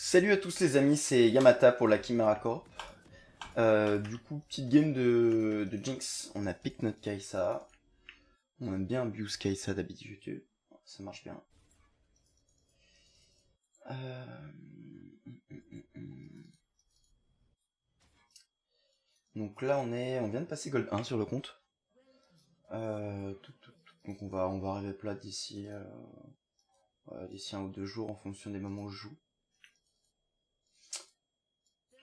Salut à tous les amis, c'est Yamata pour la Chimera Corp. Du coup, petite game de Jinx. On a pick notre Kai'Sa. On aime bien abuse Kai'Sa d'habitude. Ça marche bien. Donc là, on vient de passer Gold 1 sur le compte. Donc on va arriver plat d'ici d'ici 1 ou 2 jours en fonction des moments où je joue.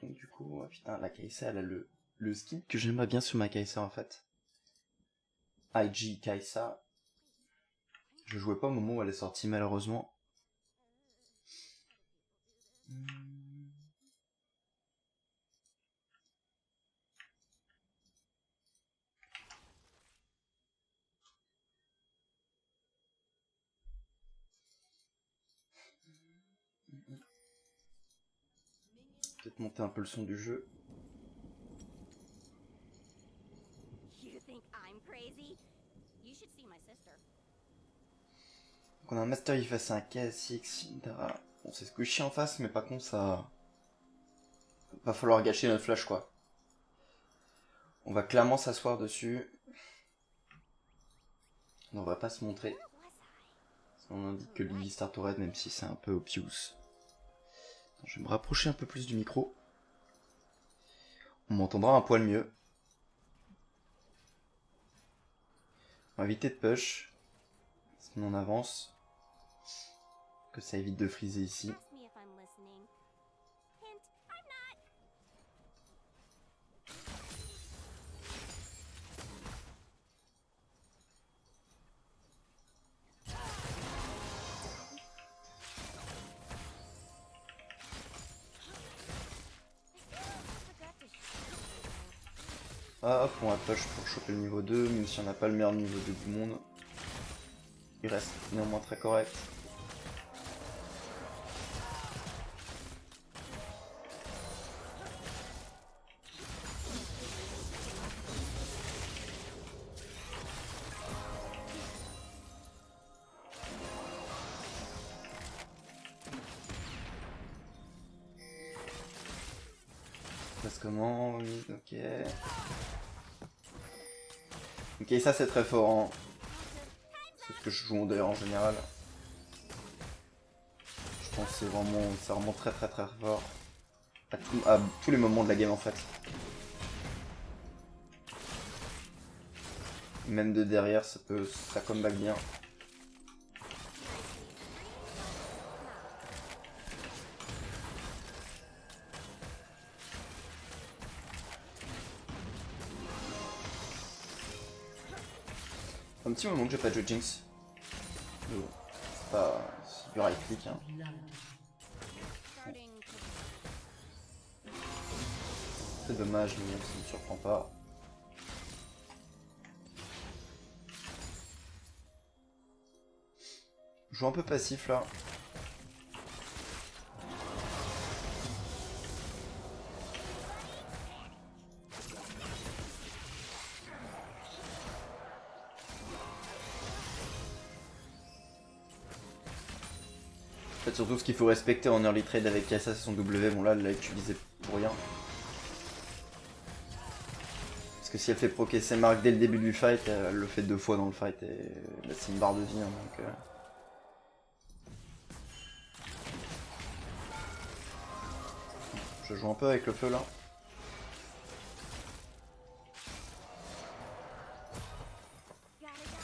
Donc du coup, putain, la Kai'Sa, elle a le skill que j'aimerais bien sur ma Kai'Sa en fait. IG Kai'Sa. Je jouais pas au moment où elle est sortie malheureusement. Peut-être monter un peu le son du jeu. Donc on a un Master Yi face à un KSX, Syndra. Bon, c'est squishy en face, mais par contre ça... va falloir gâcher notre flash quoi. On va clairement s'asseoir dessus. On va pas se montrer. On indique que lui start au raid même si c'est un peu obvious. Je vais me rapprocher un peu plus du micro. On m'entendra un poil mieux. On va éviter de push. Sinon on avance. Que ça évite de freezer ici. Ah, hop, on va push pour choper le niveau 2, même si on n'a pas le meilleur niveau 2 du monde. Il reste néanmoins très correct. Passe comment? Oui, ok. Ok, ça c'est très fort. Hein. C'est ce que je joue d'ailleurs en général. Je pense que c'est vraiment très fort. À tous les moments de la game en fait. Même de derrière, ça comeback bien. Un petit moment que j'ai pas de jeu Jinx. C'est pas... c'est du right click. Hein. C'est dommage, mais ça me surprend pas. Je joue un peu passif là. En fait, surtout ce qu'il faut respecter en early trade avec Kai'Sa, c'est son W. Bon là, elle l'a utilisé pour rien. Parce que si elle fait proquer ses marques dès le début du fight, elle le fait 2 fois dans le fight et là, c'est une barre de vie. Hein, donc, je joue un peu avec le feu là.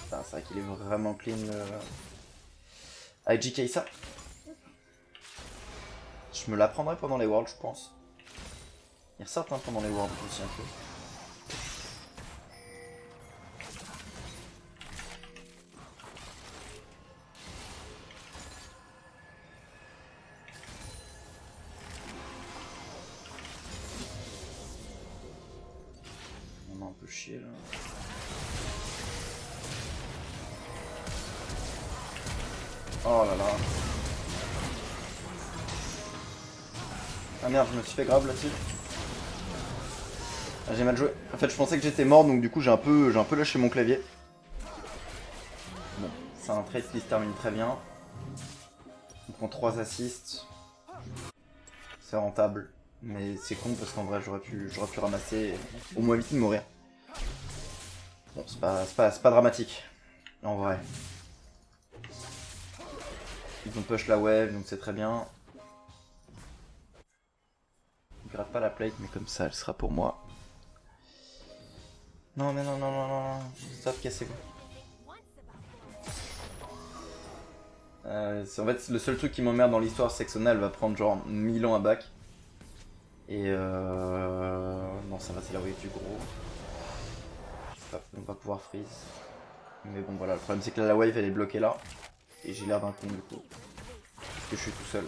C'est vrai qu'il est vraiment clean le IG Kai'Sa. Je me la prendrai pendant les Worlds, je pense. Il ressort hein, pendant les Worlds aussi un peu. On a un peu chier là. Oh là là. Ah merde, je me suis fait grave là-dessus. Ah, j'ai mal joué. En fait, je pensais que j'étais mort, donc du coup, j'ai un peu lâché mon clavier. Bon, c'est un trade qui se termine très bien. On prend 3 assists. c'est rentable. Mais c'est con parce qu'en vrai j'aurais pu ramasser au moins vite de mourir. Bon, c'est pas dramatique. En vrai. Ils ont push la wave, donc c'est très bien. Je gratte pas la plate, mais comme ça, elle sera pour moi. Non, mais non, non, non, non, non. Stop, cassez-vous. En fait, le seul truc qui m'emmerde dans l'histoire, c'est que Sona, elle va prendre genre 1000 ans à back. Et non, ça va, c'est la wave du gros. On va pouvoir freeze. Mais bon, voilà, le problème c'est que là, la wave elle est bloquée là. Et j'ai l'air d'un con du coup. Parce que je suis tout seul.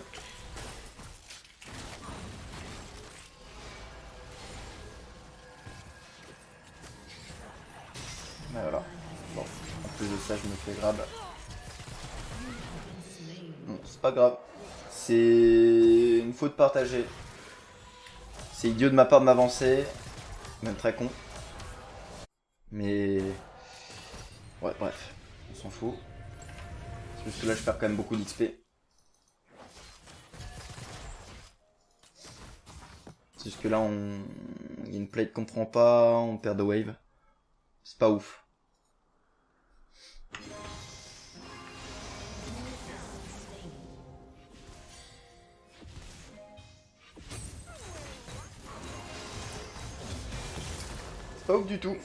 Mais voilà. Bon, en plus de ça, je me fais grab. Bon, c'est pas grave. C'est une faute partagée. C'est idiot de ma part de m'avancer. Même très con. Mais... ouais, bref. On s'en fout. C'est juste que là, je perds quand même beaucoup d'XP. C'est juste que là, il y a une plate qu'on prend pas, on perd de wave. C'est pas ouf. C'est pas ouf du tout.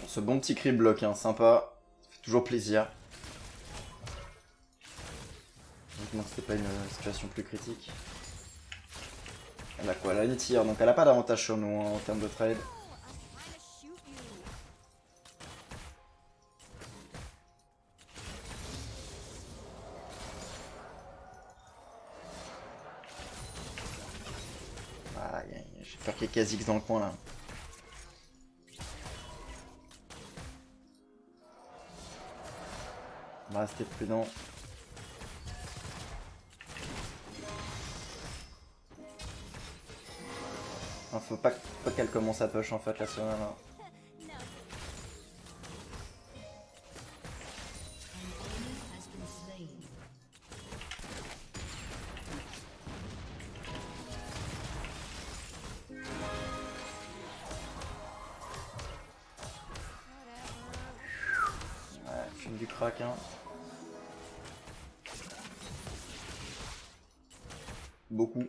Ce bon petit cri bloc, hein, sympa. Ça fait toujours plaisir. Heureusement que c'était pas une situation plus critique. Elle a quoi? Elle a une tire, donc elle a pas d'avantage sur nous hein, en termes de trade. Ah, j'ai peur qu'il y ait Kha'Zix dans le coin là. On va rester prudent. Ah, faut pas qu'elle commence à push en fait la Sona là. Ouais, fume du crack hein. Beaucoup.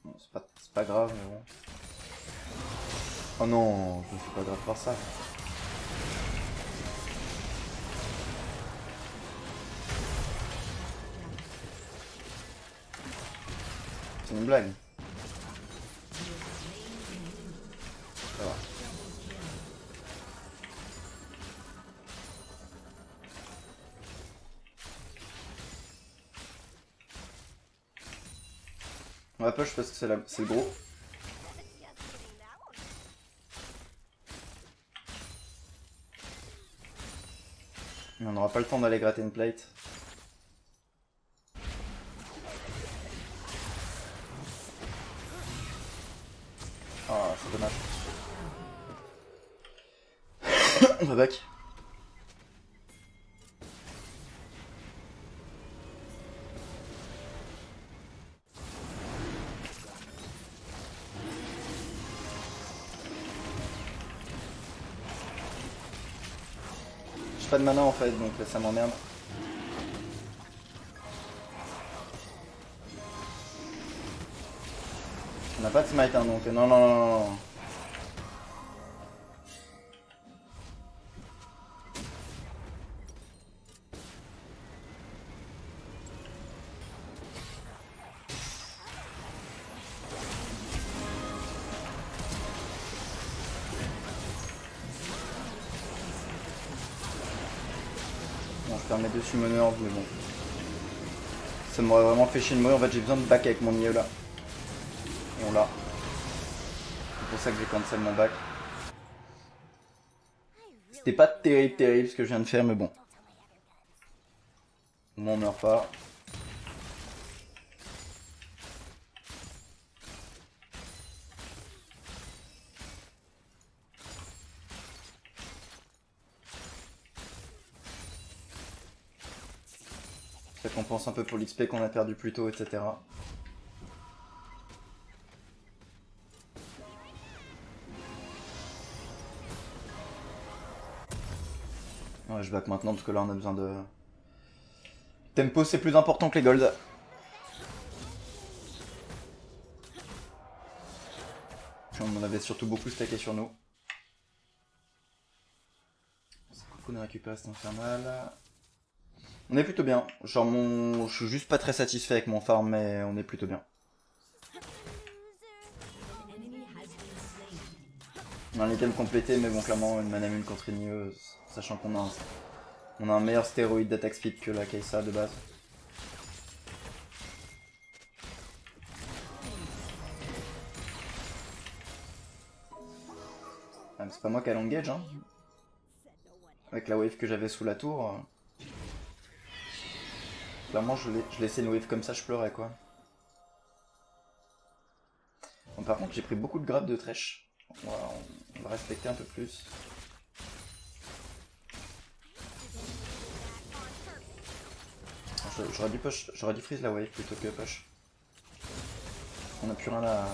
Bon, c'est pas grave mais bon. Oh non, je me fais pas grave par ça. C'est une blague. Ça va. On va push parce que c'est le gros. Mais on n'aura pas le temps d'aller gratter une plate. Ah, c'est dommage. On va back. J'ai pas de mana en fait, donc ça m'emmerde. On n'a pas de smite hein, donc non non non non non. Bon, je perds mes deux summoners, mais bon. Ça m'aurait vraiment fait chier de mourir. En fait, j'ai besoin de back avec mon milieu là. Et on l'a. pour ça que j'ai cancel mon bac. C'était pas terrible ce que je viens de faire, mais bon. Au moins on meurt pas. Ça compense un peu pour l'XP qu'on a perdu plus tôt, etc. Ouais, je back maintenant parce que là on a besoin de... Tempo c'est plus important que les golds. Puis on en avait surtout beaucoup stacké sur nous. C'est cool qu'on ait récupéré cet infernal. On est plutôt bien. Genre je suis juste pas très satisfait avec mon farm, mais on est plutôt bien. On a un item complété, mais bon, clairement, une mana mule contre une IE, sachant qu'on a un meilleur stéroïde d'attaque speed que la Kai'Sa de base. Ah, c'est pas moi qui a l'engage, hein. Avec la wave que j'avais sous la tour. Clairement, je laissais une wave comme ça, je pleurais, quoi. Bon, par contre, j'ai pris beaucoup de grab de Thresh. On va respecter un peu plus. J'aurais dû push, j'aurais dû freeze la wave plutôt que push. On a plus rien à...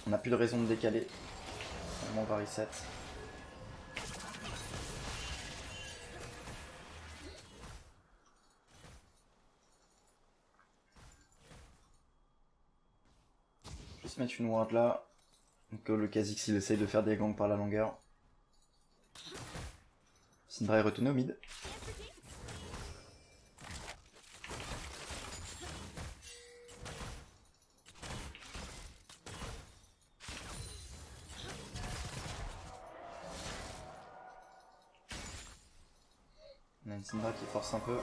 On a plus de raison de décaler. On va reset. Juste mettre une ward là. Donc le Kha'Zix il essaye de faire des gangs par la longueur. Syndra est retourné au mid. On a une Syndra qui force un peu.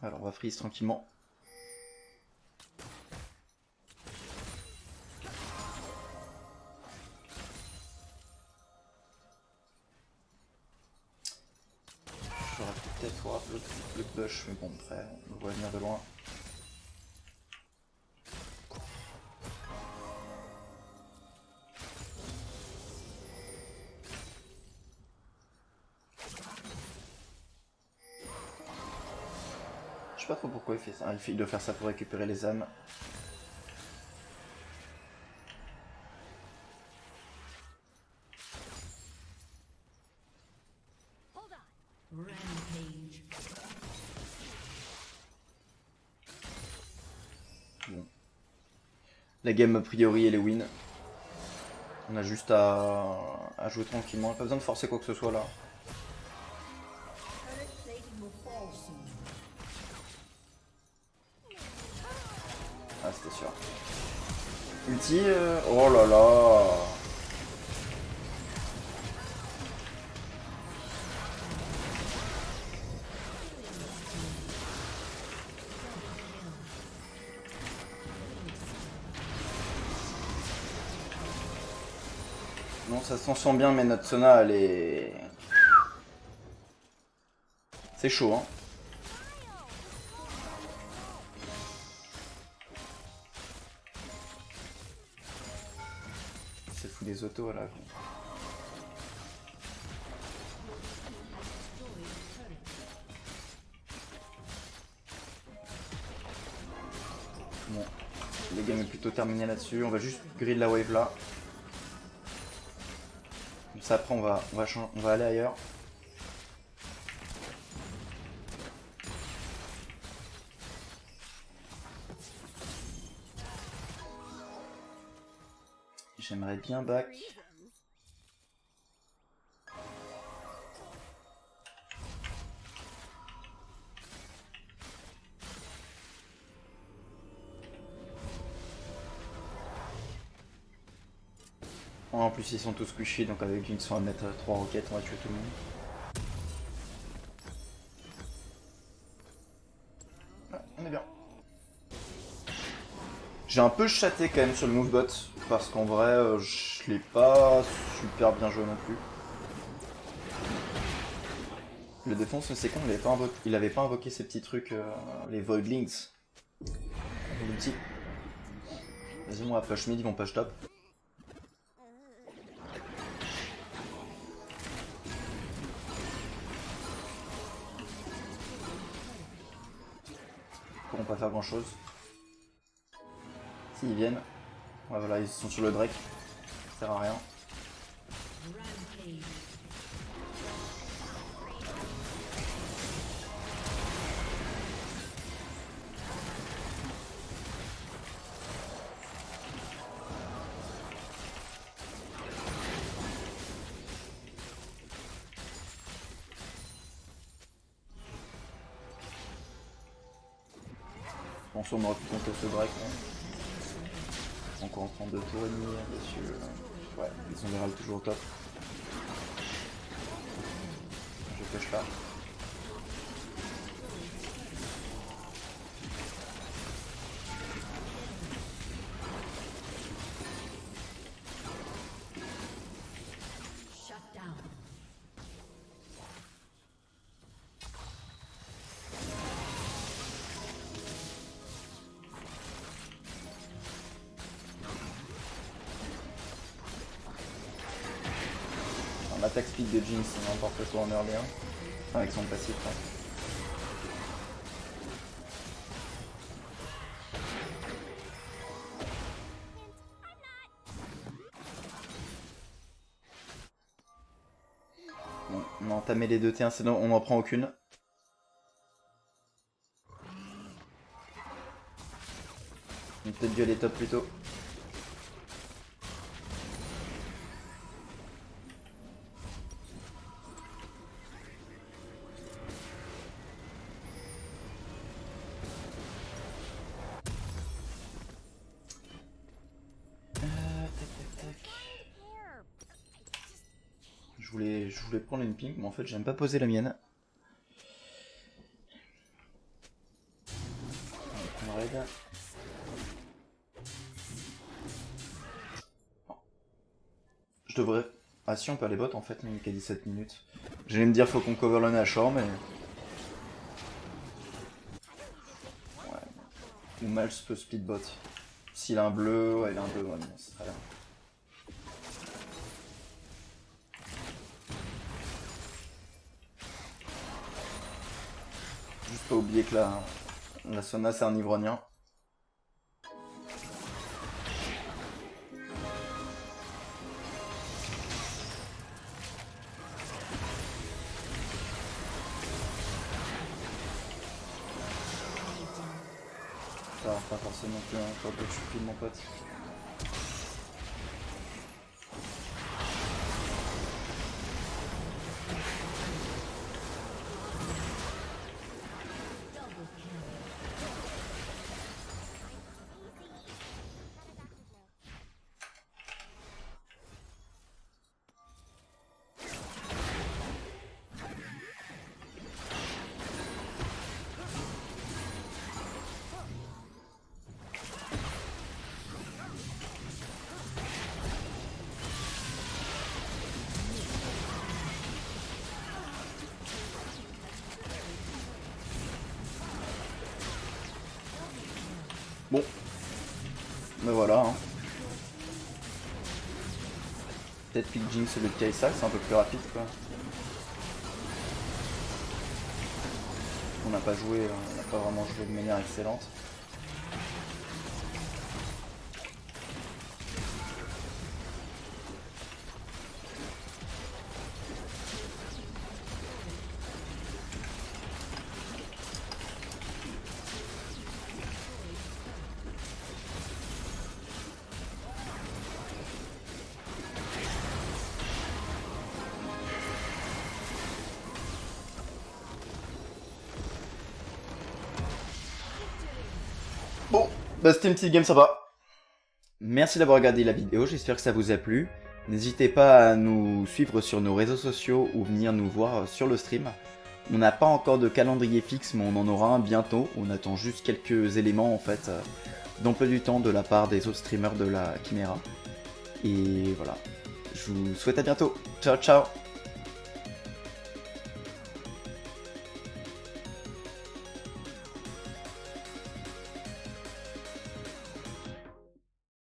Alors on va freeze tranquillement. J'aurais peut-être voir le bush, mais bon après on le voit venir de loin. Je sais pas trop pourquoi il fait ça. Il doit faire ça pour récupérer les âmes. Bon. La game a priori elle est win. On a juste à jouer tranquillement. Pas besoin de forcer quoi que ce soit là. Ah c'était sûr. Ulti, oh là là. Non, ça s'en sent bien, mais notre Sona, elle est... C'est chaud, hein. C'est fou des autos, là. Bon, le game est plutôt terminé là-dessus. On va juste grid la wave là. Comme ça, après, on va aller ailleurs. J'aimerais bien back. En plus ils sont tous squishy, donc avec Jinx on va mettre 3 roquettes, on va tuer tout le monde. Ouais, on est bien. J'ai un peu chaté quand même sur le movebot, parce qu'en vrai, je l'ai pas super bien joué non plus. Le défense, c'est con, il avait pas invoqué ces petits trucs, les Voidlings. L'outil. Vas-y, on va push mid, ils vont push top. Ils pourront pas faire grand chose. S'ils viennent. Ouais, voilà, ils sont sur le Drake. Ça sert à rien. Je pense qu'on aurait pu compter ce Drake. Hein. Encore en train de tour et demi dessus. Ouais, ils ont les râles toujours au top. Je push là. L'attaque speed de Jinx, c'est n'importe quoi en early 1. Enfin, avec son passif. Hein. Bon, on a entamé les 2 T1, c'est bon, on n'en prend aucune. On peut peut-être violer top plus tôt. Je voulais prendre une ping, mais en fait j'aime pas poser la mienne. On va prendre raid. Je devrais... Ah si, on peut aller bot en fait, mais il n'y a 17 minutes. J'allais me dire faut qu'on cover le Nashor, mais... Ouais. Ou Miles peut split bot. S'il a un bleu, ouais il a un bleu, ouais, bon, c'est très bien. Juste pas oublier que la Sona c'est un ivrognien. Ça va pas forcément plus un top de stupide mon pote. Bon, mais voilà. Hein. Peut-être pick Jinx le Kaisa, c'est un peu plus rapide quoi. On n'a pas joué, on n'a pas vraiment joué de manière excellente. Bon, bah c'était une petite game sympa. Merci d'avoir regardé la vidéo, j'espère que ça vous a plu. N'hésitez pas à nous suivre sur nos réseaux sociaux ou venir nous voir sur le stream. On n'a pas encore de calendrier fixe, mais on en aura un bientôt. On attend juste quelques éléments en fait d'emploi du temps de la part des autres streamers de la Chimera. Et voilà, je vous souhaite à bientôt. Ciao ciao.